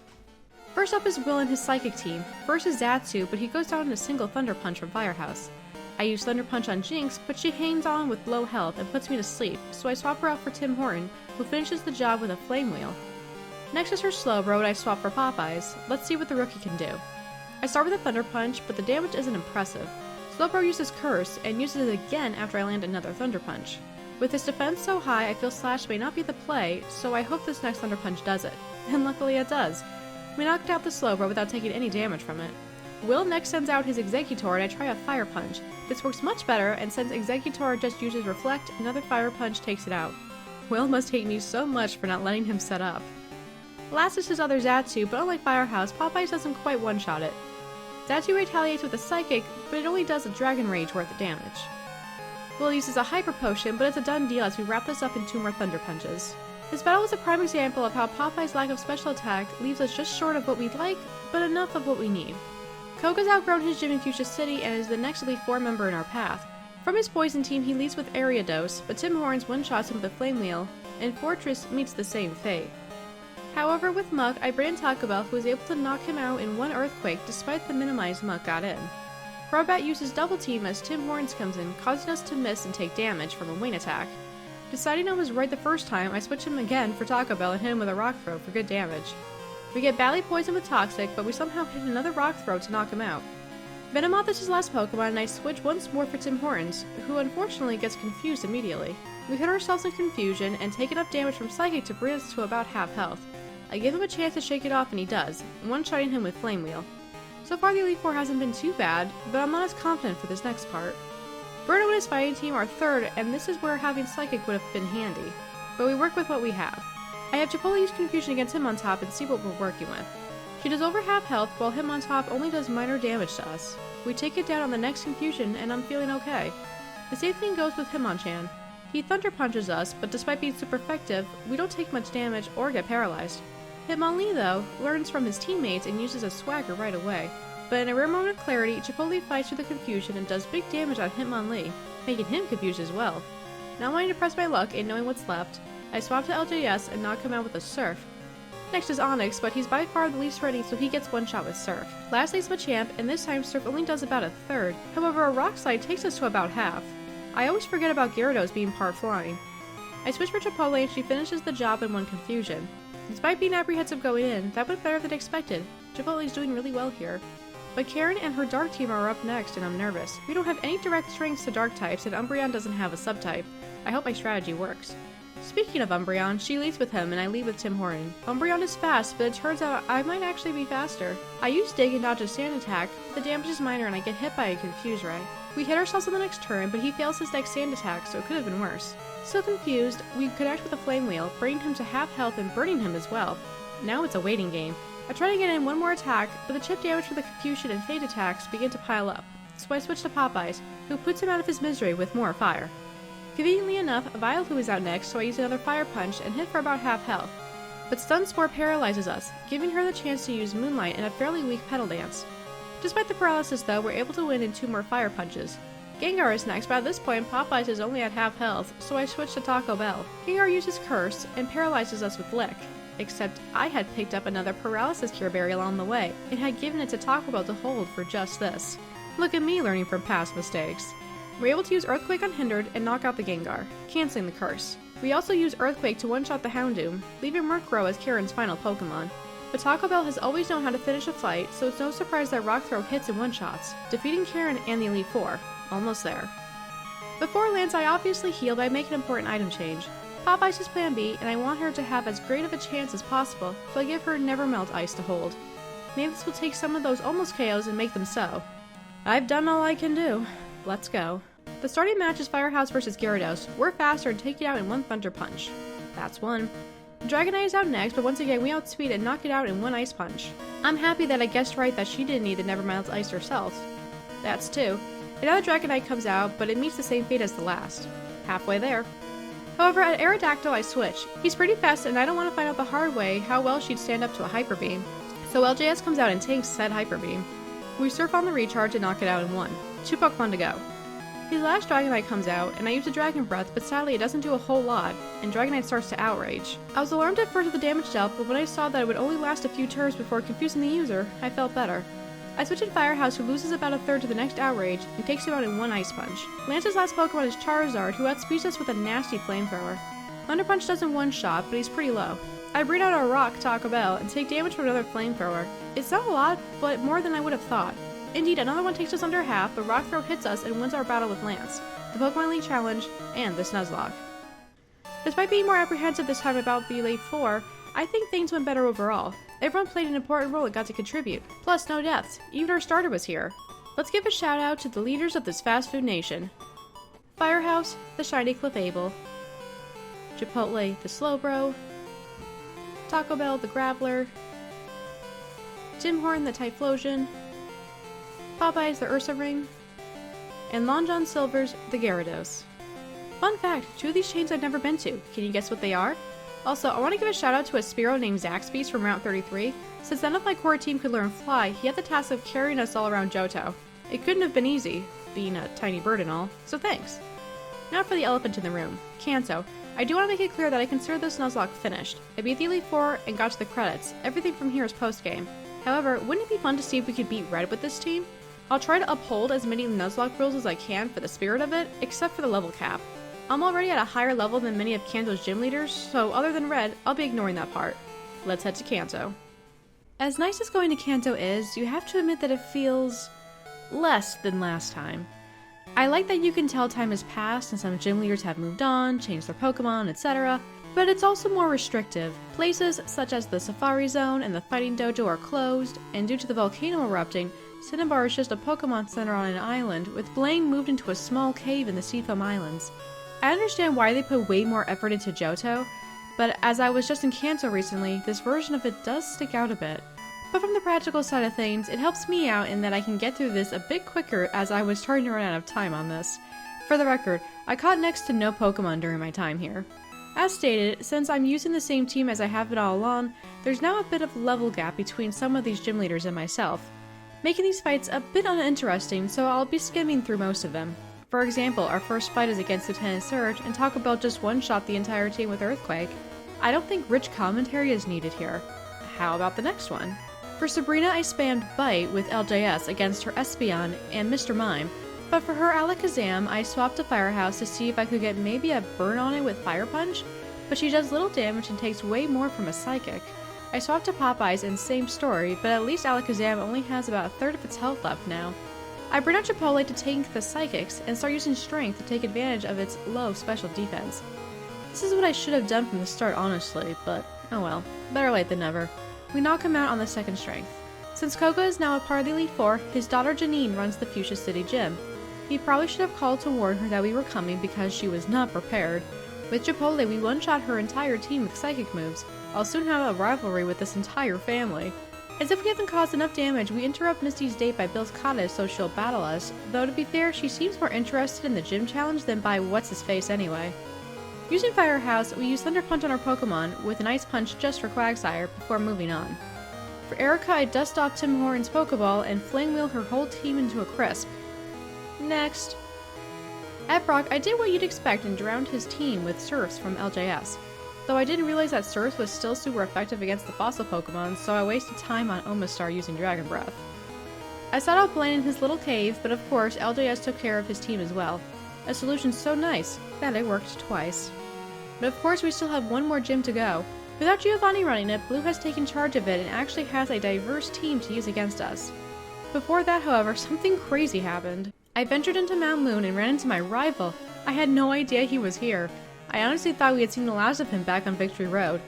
First up is Will and his psychic team. First is Zatsu, but he goes down in a single Thunder Punch from Firehouse. I use Thunder Punch on Jinx, but she hangs on with low health and puts me to sleep, so I swap her out for Tim Horton, who finishes the job with a Flame Wheel. Next is her Slowbro, I swap for Popeyes. Let's see what the rookie can do. I start with a Thunder Punch, but the damage isn't impressive. Slowbro uses Curse, and uses it again after I land another Thunder Punch. With his defense so high, I feel Slash may not be the play, so I hope this next Thunder Punch does it. And luckily it does. We knocked out the Slowbro without taking any damage from it. Will next sends out his Exeggutor and I try a Fire Punch. This works much better, and since Exeggutor just uses Reflect, another Fire Punch takes it out. Will must hate me so much for not letting him set up. Last is his other Zatsu, but unlike Firehouse, Popeyes doesn't quite one-shot it. Zatsu retaliates with a Psychic, but it only does a Dragon Rage worth of damage. Will uses a Hyper Potion, but it's a done deal as we wrap this up in 2 more Thunder Punches. This battle was a prime example of how Popeye's lack of special attack leaves us just short of what we'd like, but enough of what we need. Koga's outgrown his gym in Fuchsia City and is the next Elite Four member in our path. From his poison team, he leads with Ariados, but Tim Hortons one-shots him with a Flame Wheel, and Fortress meets the same fate. However, with Muck, I bring in Taco Bell, who was able to knock him out in 1 Earthquake despite the minimized Muck got in. Crobat uses Double Team as Tim Hortons comes in, causing us to miss and take damage from a wing attack. Deciding I was right the first time, I switch him again for Taco Bell and hit him with a Rock Throw for good damage. We get badly poisoned with Toxic, but we somehow hit another Rock Throw to knock him out. Venomoth is his last Pokemon, and I switch once more for Tim Hortons, who unfortunately gets confused immediately. We hit ourselves in confusion and take enough damage from Psychic to bring us to about half health. I give him a chance to shake it off and he does, one-shotting him with Flame Wheel. So far the Elite Four hasn't been too bad, but I'm not as confident for this next part. Bruno and his fighting team are third, and this is where having Psychic would have been handy. But we work with what we have. I have Chipotle use Confusion against him on top and see what we're working with. She does over half health, while him on top only does minor damage to us. We take it down on the next Confusion, and I'm feeling okay. The same thing goes with Hitmonchan. He Thunder Punches us, but despite being super effective, we don't take much damage or get paralyzed. Hitmonlee, though, learns from his teammates and uses a swagger right away. But in a rare moment of clarity, Chipotle fights through the confusion and does big damage on Hitmonlee, making him confused as well. Not wanting to press my luck and knowing what's left, I swap to LJS and knock him out with a Surf. Next is Onyx, but he's by far the least threatening, so he gets one shot with Surf. Lastly is Machamp, and this time Surf only does about a third. However, a Rock Slide takes us to about half. I always forget about Gyarados being part flying. I switch for Chipotle and she finishes the job in one confusion. Despite being apprehensive going in, that went better than expected. Chipotle's doing really well here. But Karen and her Dark team are up next and I'm nervous. We don't have any direct strengths to Dark types and Umbreon doesn't have a subtype. I hope my strategy works. Speaking of Umbreon, she leads with him and I lead with Tim Horton. Umbreon is fast, but it turns out I might actually be faster. I use Dig and dodge a Sand attack, but the damage is minor and I get hit by a Confuse Ray. We hit ourselves on the next turn, but he fails his next Sand attack, so it could have been worse. Still confused, we connect with a Flame Wheel, bringing him to half health and burning him as well. Now it's a waiting game. I try to get in one more attack, but the chip damage from the Confusion and Fade attacks begin to pile up, so I switch to Popeyes, who puts him out of his misery with more fire. Conveniently enough, Violet is out next, so I use another Fire Punch and hit for about half health. But Stun Spore paralyzes us, giving her the chance to use Moonlight and a fairly weak Petal Dance. Despite the paralysis though, we're able to win in 2 more Fire Punches. Gengar is next, but at this point Popeyes is only at half health, so I switch to Taco Bell. Gengar uses Curse and paralyzes us with Lick. Except I had picked up another Paralysis Cure Berry along the way, and had given it to Taco Bell to hold for just this. Look at me learning from past mistakes. We're able to use Earthquake unhindered and knock out the Gengar, canceling the curse. We also use Earthquake to one-shot the Houndoom, leaving Murkrow as Karen's final Pokemon. But Taco Bell has always known how to finish a fight, so it's no surprise that Rock Throw hits in one-shots, defeating Karen and the Elite Four. Almost there. Before it lands, I obviously heal by making an important item change. Popeyes is plan B, and I want her to have as great of a chance as possible, so I give her Never Melt Ice to hold. Maybe this will take some of those almost KOs and make them so. I've done all I can do. Let's go. The starting match is Firehouse vs Gyarados. We're faster and take it out in one Thunder Punch. That's one. Dragonite is out next, but once again we outspeed and knock it out in one Ice Punch. I'm happy that I guessed right that she didn't need the Never Melt Ice herself. That's two. Another Dragonite comes out, but it meets the same fate as the last. Halfway there. However, at Aerodactyl I switch. He's pretty fast and I don't want to find out the hard way how well she'd stand up to a Hyper Beam. So LJS comes out and tanks said Hyper Beam. We surf on the recharge and knock it out in one. 2 Pokemon to go. His last Dragonite comes out, and I use a Dragon Breath, but sadly it doesn't do a whole lot, and Dragonite starts to outrage. I was alarmed at first at the damage dealt, but when I saw that it would only last a few turns before confusing the user, I felt better. I switch in Firehouse, who loses about a third to the next outrage, and takes him out in one Ice Punch. Lance's last Pokemon is Charizard, who outspeeds us with a nasty Flamethrower. Thunder Punch doesn't one-shot, but he's pretty low. I bring out a Rock, Taco Bell, and take damage from another Flamethrower. It's not a lot, but more than I would have thought. Indeed, another one takes us under half, but Rock Throw hits us and wins our battle with Lance, the Pokemon League Challenge, and this Nuzlocke. Despite being more apprehensive this time about the Elite Four, I think things went better overall. Everyone played an important role and got to contribute. Plus, no deaths. Even our starter was here. Let's give a shout out to the leaders of this fast food nation. Firehouse, the Shiny Clefable. Chipotle, the Slowbro. Taco Bell, the Graveler. Tim Horton, the Typhlosion. Popeyes, the Ursa Ring. And Long John Silver's, the Gyarados. Fun fact, 2 of these chains I've never been to. Can you guess what they are? Also, I want to give a shout out to a Spearow named Zaxby's from Route 33. Since none of my core team could learn Fly, he had the task of carrying us all around Johto. It couldn't have been easy, being a tiny bird and all, so thanks. Now for the elephant in the room, Kanto. I do want to make it clear that I consider this Nuzlocke finished. I beat the Elite Four and got to the credits. Everything from here is post-game. However, wouldn't it be fun to see if we could beat Red with this team? I'll try to uphold as many Nuzlocke rules as I can for the spirit of it, except for the level cap. I'm already at a higher level than many of Kanto's gym leaders, so other than Red, I'll be ignoring that part. Let's head to Kanto. As nice as going to Kanto is, you have to admit that it feels less than last time. I like that you can tell time has passed and some gym leaders have moved on, changed their Pokemon, etc., but it's also more restrictive. Places such as the Safari Zone and the Fighting Dojo are closed, and due to the volcano erupting, Cinnabar is just a Pokemon Center on an island, with Blaine moved into a small cave in the Seafoam Islands. I understand why they put way more effort into Johto, but as I was just in Kanto recently, this version of it does stick out a bit. But from the practical side of things, it helps me out in that I can get through this a bit quicker as I was starting to run out of time on this. For the record, I caught next to no Pokemon during my time here. As stated, since I'm using the same team as I have been all along, there's now a bit of level gap between some of these gym leaders and myself, making these fights a bit uninteresting, so I'll be skimming through most of them. For example, our first fight is against Lieutenant Surge, and Taco Bell just one-shot the entire team with Earthquake. I don't think rich commentary is needed here. How about the next one? For Sabrina, I spammed Bite with LJS against her Espeon and Mr. Mime, but for her Alakazam, I swapped to Firehouse to see if I could get maybe a burn on it with Fire Punch, but she does little damage and takes way more from a Psychic. I swapped to Popeyes and same story, but at least Alakazam only has about a third of its health left now. I bring out Chipotle to tank the Psychics and start using Strength to take advantage of its low special defense. This is what I should have done from the start, honestly, but oh well, better late than never. We knock him out on the second Strength. Since Koga is now a part of the Elite Four, his daughter Janine runs the Fuchsia City Gym. He probably should have called to warn her that we were coming because she was not prepared. With Chipotle, we one-shot her entire team with psychic moves. I'll soon have a rivalry with this entire family. As if we haven't caused enough damage, we interrupt Misty's date by Bill's cottage so she'll battle us, though to be fair, she seems more interested in the gym challenge than by what's-his-face anyway. Using Firehouse, we use Thunder Punch on our Pokemon with an Ice Punch just for Quagsire before moving on. For Erica, I dust off Tim Horton's Pokeball and Flame Wheel her whole team into a crisp. Next. At Brock, I did what you'd expect and drowned his team with Surfs from LJS. Though I didn't realize that Surf was still super effective against the fossil Pokemon, so I wasted time on Omastar using Dragon Breath. I sought out Blaine in his little cave, but of course LJS took care of his team as well. A solution so nice that it worked twice. But of course we still have one more gym to go. Without Giovanni running it, Blue has taken charge of it and actually has a diverse team to use against us. Before that, however, something crazy happened. I ventured into Mount Moon and ran into my rival. I had no idea he was here. I honestly thought we had seen the last of him back on Victory Road.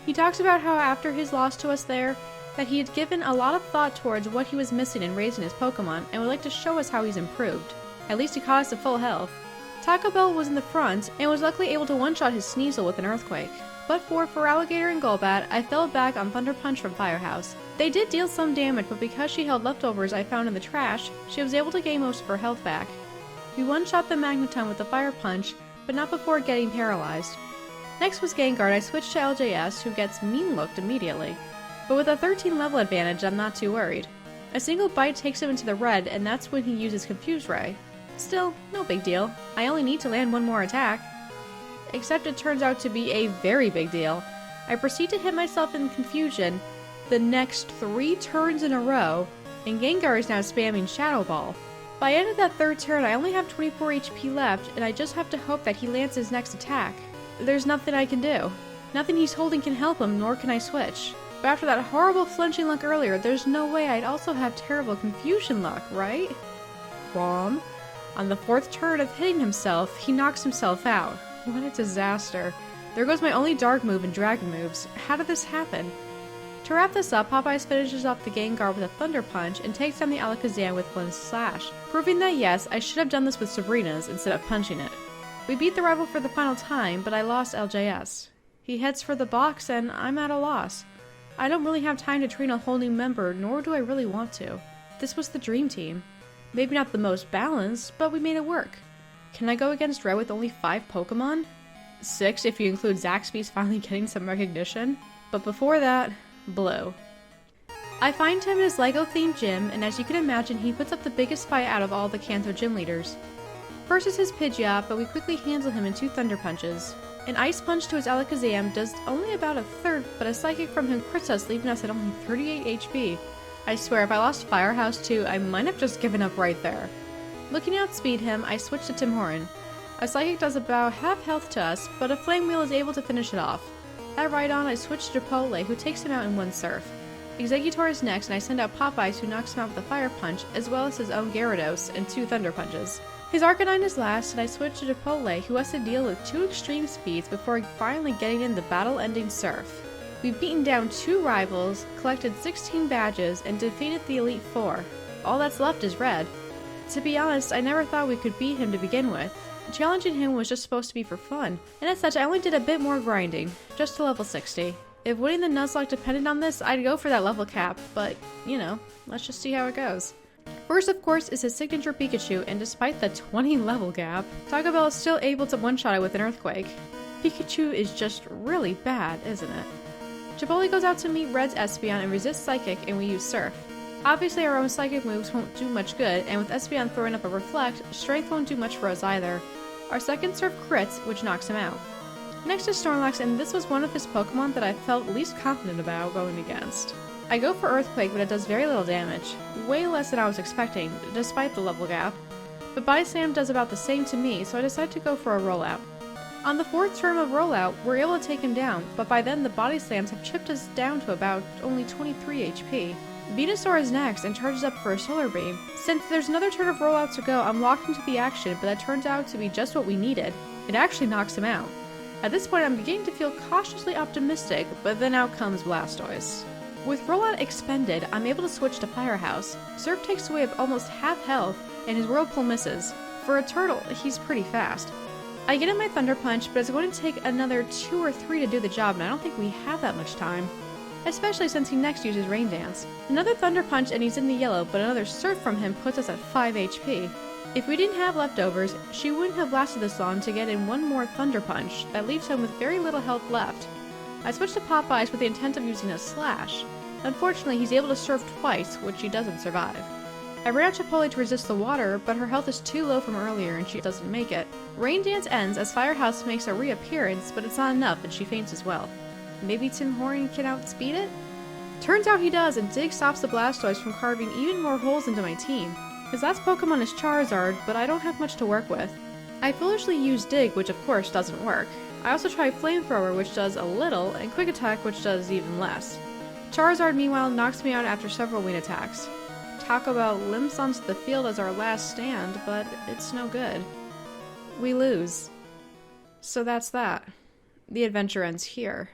He talks about how after his loss to us there, that he had given a lot of thought towards what he was missing in raising his Pokemon and would like to show us how he's improved. At least he caught us to full health. Taco Bell was in the front and was luckily able to one-shot his Sneasel with an Earthquake. But for Feraligatr and Golbat, I fell back on Thunder Punch from Firehouse. They did deal some damage, but because she held leftovers I found in the trash, she was able to gain most of her health back. We one-shot the Magneton with the Fire Punch, but not before getting paralyzed. Next was Gengar. I switched to LJS, who gets mean-looked immediately. But with a 13 level advantage, I'm not too worried. A single bite takes him into the red, and that's when he uses Confuse Ray. Still, no big deal. I only need to land one more attack. Except it turns out to be a very big deal. I proceed to hit myself in confusion the next 3 turns in a row, and Gengar is now spamming Shadow Ball. By the end of that third turn, I only have 24 HP left, and I just have to hope that he lands his next attack. There's nothing I can do. Nothing he's holding can help him, nor can I switch. But after that horrible flinching luck earlier, there's no way I'd also have terrible confusion luck, right? Wrong. On the 4th turn of hitting himself, he knocks himself out. What a disaster. There goes my only dark move and dragon moves. How did this happen? To wrap this up, Popeyes finishes off the Gengar with a Thunder Punch and takes down the Alakazam with one slash, proving that yes, I should have done this with Sabrina's instead of punching it. We beat the rival for the final time, but I lost LJS. He heads for the box and I'm at a loss. I don't really have time to train a whole new member, nor do I really want to. This was the dream team. Maybe not the most balanced, but we made it work. Can I go against Red with only 5 Pokemon? 6 if you include Zaxby's finally getting some recognition. But before that, Blue. I find him in his Lego-themed gym, and as you can imagine, he puts up the biggest fight out of all the Kanto gym leaders. First is his Pidgeot, but we quickly handle him in 2 Thunder Punches. An Ice Punch to his Alakazam does only about a third, but a Psychic from him crits us, leaving us at only 38 HP. I swear, if I lost Firehouse too, I might have just given up right there. Looking to outspeed him, I switch to Tim Horton. A Psychic does about half health to us, but a Flame Wheel is able to finish it off. At Rhydon, I switch to Chipotle, who takes him out in 1 Surf. Exeggutor is next, and I send out Popeyes, who knocks him out with a Fire Punch, as well as his own Gyarados and 2 Thunder Punches. His Arcanine is last, and I switch to Chipotle, who has to deal with 2 extreme speeds before finally getting in the battle-ending Surf. We've beaten down 2 rivals, collected 16 badges, and defeated the Elite Four. All that's left is Red. To be honest, I never thought we could beat him to begin with. Challenging him was just supposed to be for fun, and as such I only did a bit more grinding, just to level 60. If winning the Nuzlocke depended on this, I'd go for that level cap, but, you know, let's just see how it goes. First, of course, is his signature Pikachu, and despite the 20 level gap, Taco Bell is still able to one-shot it with an Earthquake. Pikachu is just really bad, isn't it? Chipotle goes out to meet Red's Espeon and resists Psychic, and we use Surf. Obviously our own Psychic moves won't do much good, and with Espeon throwing up a Reflect, Strength won't do much for us either. Our second Surf crits, which knocks him out. Next is Snorlax, and this was one of his Pokemon that I felt least confident about going against. I go for Earthquake, but it does very little damage, way less than I was expecting, despite the level gap. But Body Slam does about the same to me, so I decide to go for a Rollout. On the 4th turn of Rollout, we're able to take him down, but by then the Body Slams have chipped us down to about only 23 HP. Venusaur is next and charges up for a Solar Beam. Since there's another turn of Rollout to go, I'm locked into the action, but that turns out to be just what we needed. It actually knocks him out. At this point I'm beginning to feel cautiously optimistic, but then out comes Blastoise. With Rollout expended, I'm able to switch to Firehouse. Surf takes away almost half health, and his Whirlpool misses. For a turtle, he's pretty fast. I get in my Thunder Punch, but it's going to take another 2 or 3 to do the job, and I don't think we have that much time. Especially since he next uses Rain Dance. Another Thunder Punch and he's in the yellow, but another Surf from him puts us at 5 HP. If we didn't have leftovers, she wouldn't have lasted this long to get in one more Thunder Punch, that leaves him with very little health left. I switch to Popeyes with the intent of using a Slash. Unfortunately, he's able to Surf twice, which she doesn't survive. I ran out Chipotle to resist the water, but her health is too low from earlier and she doesn't make it. Rain Dance ends as Firehouse makes a reappearance, but it's not enough and she faints as well. Maybe Tim Horn can outspeed it? Turns out he does, and Dig stops the Blastoise from carving even more holes into my team. His last Pokemon is Charizard, but I don't have much to work with. I foolishly use Dig, which of course doesn't work. I also try Flamethrower, which does a little, and Quick Attack, which does even less. Charizard, meanwhile, knocks me out after several wing attacks. Taco Bell limps onto the field as our last stand, but it's no good. We lose. So that's that. The adventure ends here.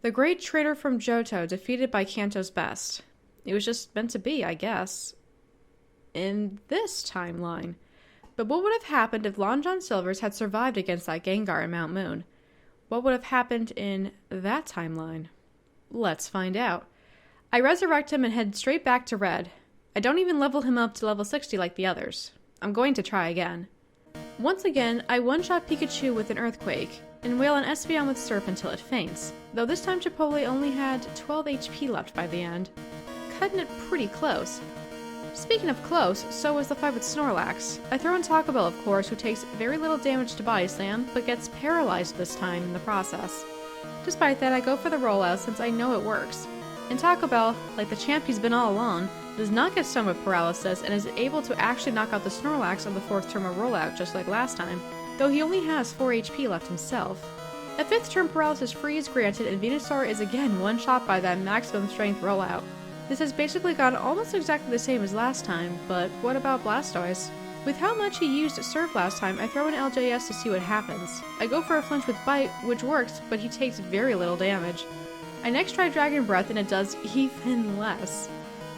The great trainer from Johto defeated by Kanto's best. It was just meant to be, I guess. In this timeline. But what would have happened if Long John Silvers had survived against that Gengar in Mount Moon? What would have happened in that timeline? Let's find out. I resurrect him and head straight back to Red. I don't even level him up to level 60 like the others. I'm going to try again. Once again, I one-shot Pikachu with an Earthquake, and wail on Espeon with Surf until it faints, though this time Chipotle only had 12 HP left by the end. Cutting it pretty close. Speaking of close, so was the fight with Snorlax. I throw in Taco Bell, of course, who takes very little damage to Body Slam, but gets paralyzed this time in the process. Despite that, I go for the rollout since I know it works. And Taco Bell, like the champ he's been all along, does not get stung with paralysis and is able to actually knock out the Snorlax on the 4th turn of rollout just like last time, though he only has 4 HP left himself. A 5th turn paralysis free is granted and Venusaur is again one-shot by that maximum strength rollout. This has basically gone almost exactly the same as last time, but what about Blastoise? With how much he used Surf last time, I throw in LJS to see what happens. I go for a flinch with Bite, which works, but he takes very little damage. I next try Dragon Breath and it does even less.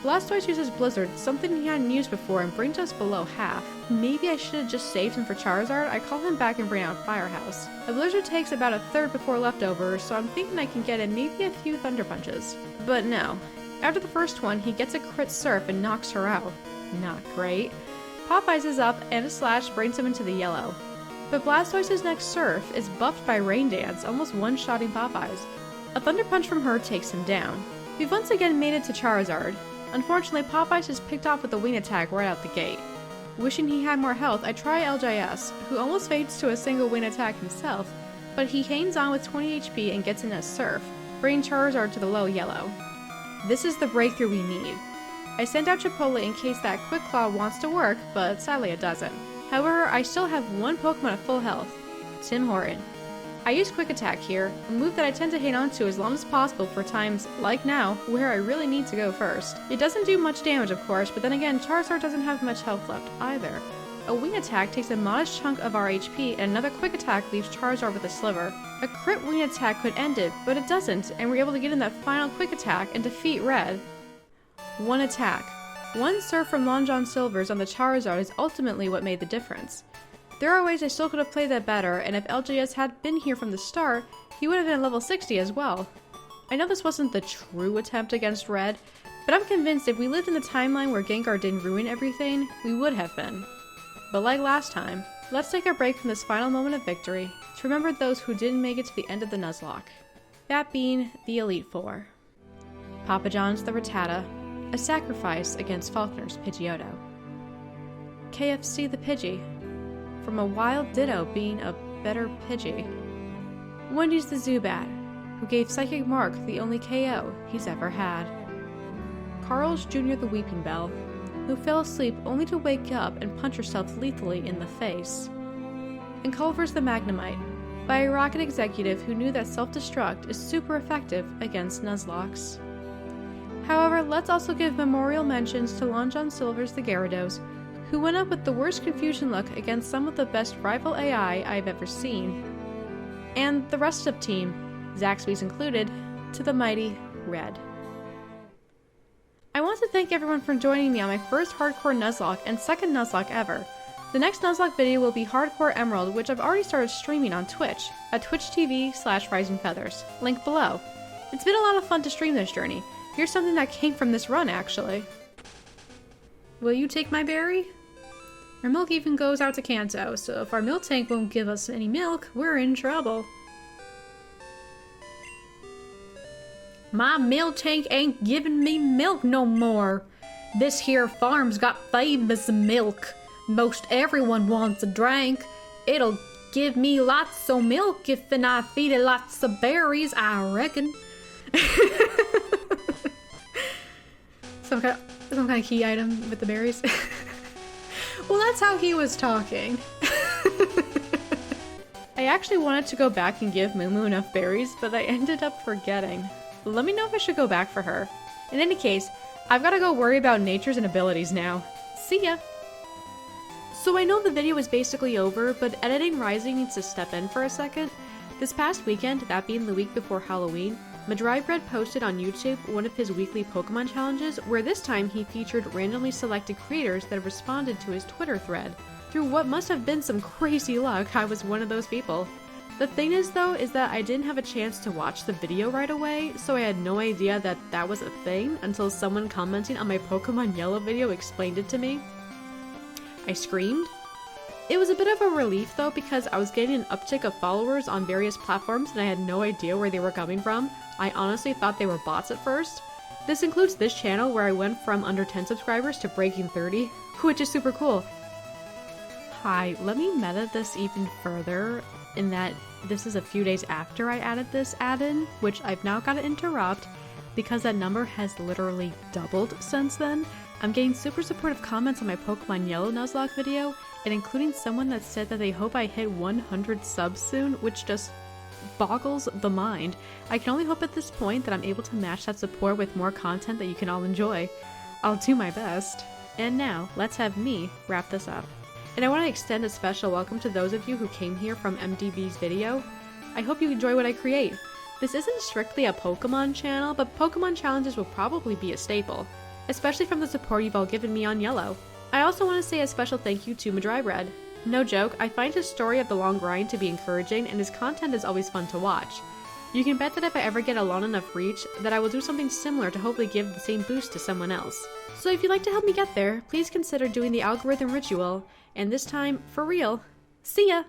Blastoise uses Blizzard, something he hadn't used before, and brings us below half. Maybe I should have just saved him for Charizard. I call him back and bring out Firehouse. A Blizzard takes about a third before leftovers, so I'm thinking I can get in maybe a few Thunder Punches. But no. After the first one, he gets a crit Surf and knocks her out. Not great. Popeyes is up, and a Slash brings him into the yellow. But Blastoise's next Surf is buffed by Rain Dance, almost one-shotting Popeyes. A Thunder Punch from her takes him down. We've once again made it to Charizard. Unfortunately, Popeyes is picked off with a wing attack right out the gate. Wishing he had more health, I try LJS, who almost fades to a single wing attack himself, but he hangs on with 20 HP and gets in a Surf, bringing Charizard to the low yellow. This is the breakthrough we need. I send out Chipotle in case that Quick Claw wants to work, but sadly it doesn't. However, I still have one Pokemon at full health, Tim Horton. I use Quick Attack here, a move that I tend to hang on to as long as possible for times, like now, where I really need to go first. It doesn't do much damage of course, but then again, Charizard doesn't have much health left either. A wing attack takes a modest chunk of our HP, and another quick attack leaves Charizard with a sliver. A crit wing attack could end it, but it doesn't, and we're able to get in that final quick attack and defeat Red. One attack. One surf from Long John Silver's on the Charizard is ultimately what made the difference. There are ways I still could have played that better, and if LJS had been here from the start, he would have been level 60 as well. I know this wasn't the true attempt against Red, but I'm convinced if we lived in the timeline where Gengar didn't ruin everything, we would have been. But like last time, let's take a break from this final moment of victory to remember those who didn't make it to the end of the Nuzlocke. That being the Elite Four. Papa John's the Rattata, a sacrifice against Faulkner's Pidgeotto. KFC the Pidgey, from a wild Ditto being a better Pidgey. Wendy's the Zubat, who gave Psychic Mark the only KO he's ever had. Carl's Jr. the Weeping Bell, who fell asleep only to wake up and punch herself lethally in the face. And Culver's the Magnemite, by a rocket executive who knew that self-destruct is super effective against Nuzlockes. However, let's also give memorial mentions to Long John Silver's the Gyarados, who went up with the worst confusion look against some of the best rival AI I've ever seen. And the rest of team, Zaxby's included, to the mighty Red. I want to thank everyone for joining me on my first Hardcore Nuzlocke and second Nuzlocke ever. The next Nuzlocke video will be Hardcore Emerald, which I've already started streaming on Twitch, at twitch.tv/risingfeathers, link below. It's been a lot of fun to stream this journey. Here's something that came from this run, actually. Will you take my berry? Our milk even goes out to Kanto, so if our milk tank won't give us any milk, we're in trouble. My milk tank ain't giving me milk no more. This here farm's got famous milk. Most everyone wants a drink. It'll give me lots of milk if and I feed it lots of berries, I reckon. Some kind of key item with the berries. Well, that's how he was talking. I actually wanted to go back and give Moo Moo enough berries, but I ended up forgetting. Let me know if I should go back for her. In any case, I've gotta go worry about natures and abilities now. See ya! So I know the video is basically over, but Editing Rising needs to step in for a second. This past weekend, that being the week before Halloween, Mah-Dry-Bread posted on YouTube one of his weekly Pokemon challenges, where this time he featured randomly selected creators that responded to his Twitter thread. Through what must have been some crazy luck, I was one of those people. The thing is though, is that I didn't have a chance to watch the video right away, so I had no idea that that was a thing until someone commenting on my Pokemon Yellow video explained it to me. I screamed. It was a bit of a relief though, because I was getting an uptick of followers on various platforms and I had no idea where they were coming from. I honestly thought they were bots at first. This includes this channel where I went from under 10 subscribers to breaking 30, which is super cool. Hi, let me meta this even further in that this is a few days after I added this add-in, which I've now got to interrupt because that number has literally doubled since then. I'm getting super supportive comments on my Pokemon Yellow Nuzlocke video, and including someone that said that they hope I hit 100 subs soon, which just boggles the mind. I can only hope at this point that I'm able to match that support with more content that you can all enjoy. I'll do my best. And now, let's have me wrap this up. And I want to extend a special welcome to those of you who came here from MDB's video. I hope you enjoy what I create. This isn't strictly a Pokemon channel, but Pokemon challenges will probably be a staple, especially from the support you've all given me on Yellow. I also want to say a special thank you to Mah-Dry-Bread. No joke, I find his story of the long grind to be encouraging, and his content is always fun to watch. You can bet that if I ever get a long enough reach, that I will do something similar to hopefully give the same boost to someone else. So if you'd like to help me get there, please consider doing the algorithm ritual, and this time, for real, see ya!